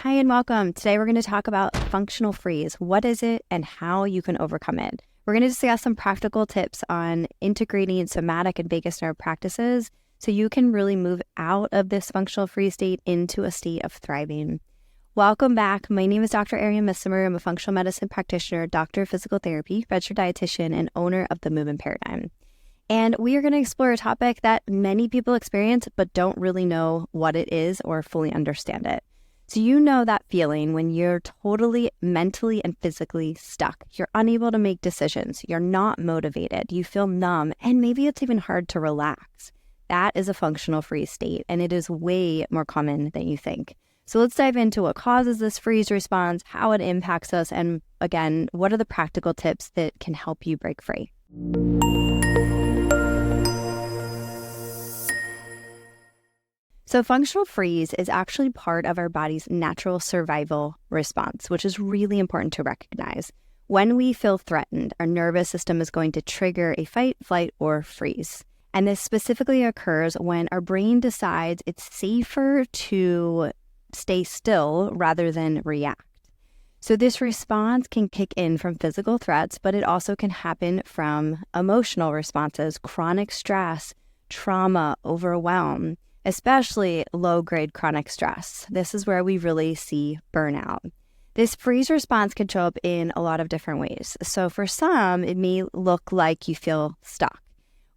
Hi and welcome. Today we're going to talk about functional freeze. What is it and how you can overcome it? We're going to discuss some practical tips on integrating somatic and vagus nerve practices so you can really move out of this functional freeze state into a state of thriving. Welcome back. My name is Dr. Arian Missimer. I'm a functional medicine practitioner, doctor of physical therapy, registered dietitian, and owner of the Movement Paradigm. And we are going to explore a topic that many people experience but don't really know what it is or fully understand it. So you know that feeling when you're totally mentally and physically stuck. You're unable to make decisions. You're not motivated. You feel numb, and maybe it's even hard to relax. That is a functional freeze state, and it is way more common than you think. So let's dive into what causes this freeze response, how it impacts us, and again, what are the practical tips that can help you break free? So functional freeze is actually part of our body's natural survival response, which is really important to recognize. When we feel threatened, our nervous system is going to trigger a fight, flight, or freeze. And this specifically occurs when our brain decides it's safer to stay still rather than react. So this response can kick in from physical threats, but it also can happen from emotional responses, chronic stress, trauma, overwhelm, especially low-grade chronic stress. This is where we really see burnout. This freeze response can show up in a lot of different ways. So for some, it may look like you feel stuck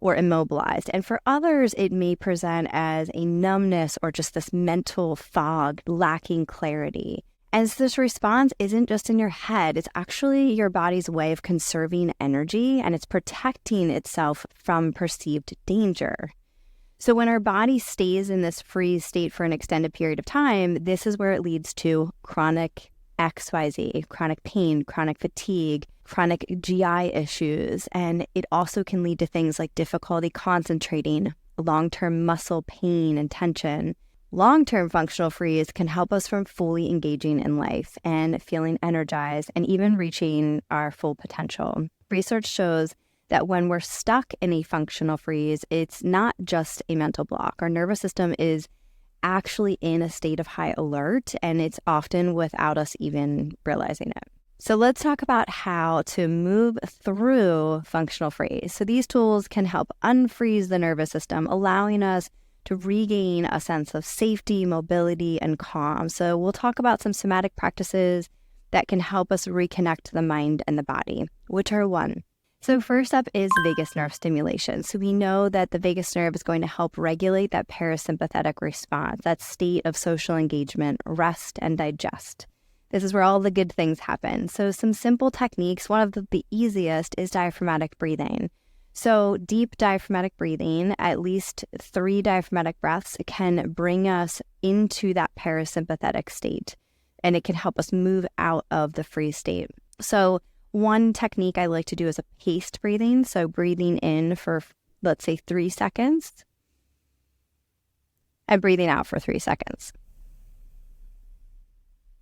or immobilized. And for others, it may present as a numbness or just this mental fog, lacking clarity. And this response isn't just in your head. It's actually your body's way of conserving energy, and it's protecting itself from perceived danger. So when our body stays in this freeze state for an extended period of time, this is where it leads to chronic XYZ, chronic pain, chronic fatigue, chronic GI issues. And it also can lead to things like difficulty concentrating, long-term muscle pain and tension. Long-term functional freeze can help us from fully engaging in life and feeling energized and even reaching our full potential. Research shows that when we're stuck in a functional freeze, it's not just a mental block. Our nervous system is actually in a state of high alert, and it's often without us even realizing it. So let's talk about how to move through functional freeze. So these tools can help unfreeze the nervous system, allowing us to regain a sense of safety, mobility, and calm. So we'll talk about some somatic practices that can help us reconnect the mind and the body, which are one. So first up is vagus nerve stimulation. So we know that the vagus nerve is going to help regulate that parasympathetic response, that state of social engagement, rest, and digest. This is where all the good things happen. So some simple techniques, one of the easiest is diaphragmatic breathing. So deep diaphragmatic breathing, at least 3 diaphragmatic breaths, can bring us into that parasympathetic state, and it can help us move out of the freeze state. So one technique I like to do is a paced breathing. So breathing in for, let's say, 3 seconds and breathing out for 3 seconds.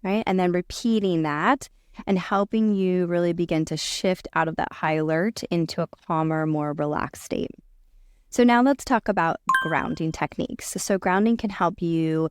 Right? And then repeating that and helping you really begin to shift out of that high alert into a calmer, more relaxed state. So now let's talk about grounding techniques. So grounding can help you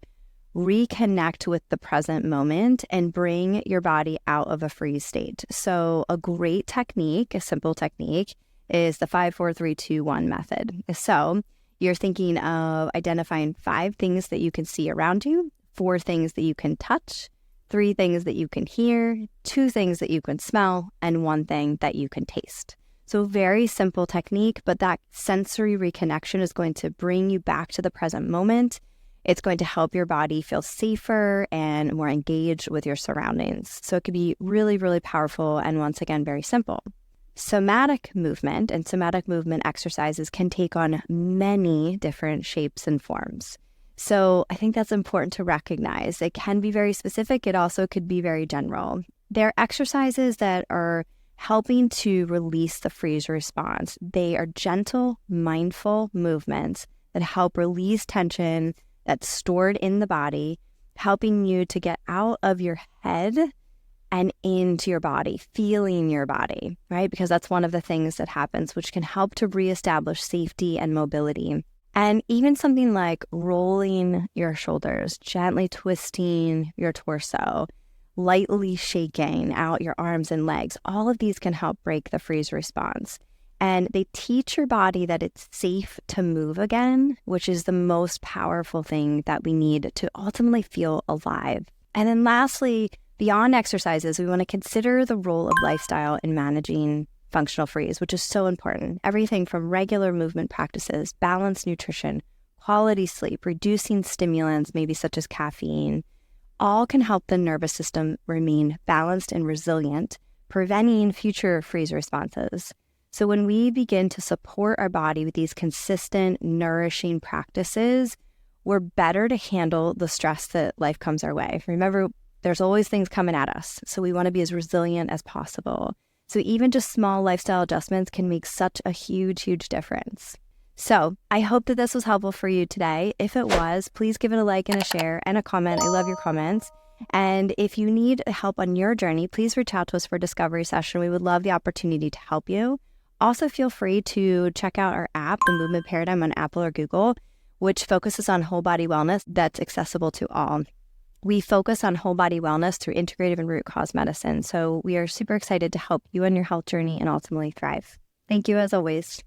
reconnect with the present moment and bring your body out of a freeze state. So a great technique, a simple technique, is the 5, 4, 3, 2, 1 method. So you're thinking of identifying 5 things that you can see around you, 4 things that you can touch, 3 things that you can hear, 2 things that you can smell, and 1 thing that you can taste. So very simple technique, but that sensory reconnection is going to bring you back to the present moment. It's going to help your body feel safer and more engaged with your surroundings. So it could be really, really powerful and, once again, very simple. Somatic movement and somatic movement exercises can take on many different shapes and forms. So I think that's important to recognize. It can be very specific. It also could be very general. They're exercises that are helping to release the freeze response. They are gentle, mindful movements that help release tension that's stored in the body, helping you to get out of your head and into your body, feeling your body, right? Because that's one of the things that happens, which can help to reestablish safety and mobility. And even something like rolling your shoulders, gently twisting your torso, lightly shaking out your arms and legs, all of these can help break the freeze response. And they teach your body that it's safe to move again, which is the most powerful thing that we need to ultimately feel alive. And then lastly, beyond exercises, we want to consider the role of lifestyle in managing functional freeze, which is so important. Everything from regular movement practices, balanced nutrition, quality sleep, reducing stimulants, maybe such as caffeine, all can help the nervous system remain balanced and resilient, preventing future freeze responses. So when we begin to support our body with these consistent, nourishing practices, we're better to handle the stress that life comes our way. Remember, there's always things coming at us, so we want to be as resilient as possible. So even just small lifestyle adjustments can make such a huge, huge difference. So I hope that this was helpful for you today. If it was, please give it a like and a share and a comment. I love your comments. And if you need help on your journey, please reach out to us for a discovery session. We would love the opportunity to help you. Also, feel free to check out our app, The Movement Paradigm, on Apple or Google, which focuses on whole body wellness that's accessible to all. We focus on whole body wellness through integrative and root cause medicine. So we are super excited to help you on your health journey and ultimately thrive. Thank you as always.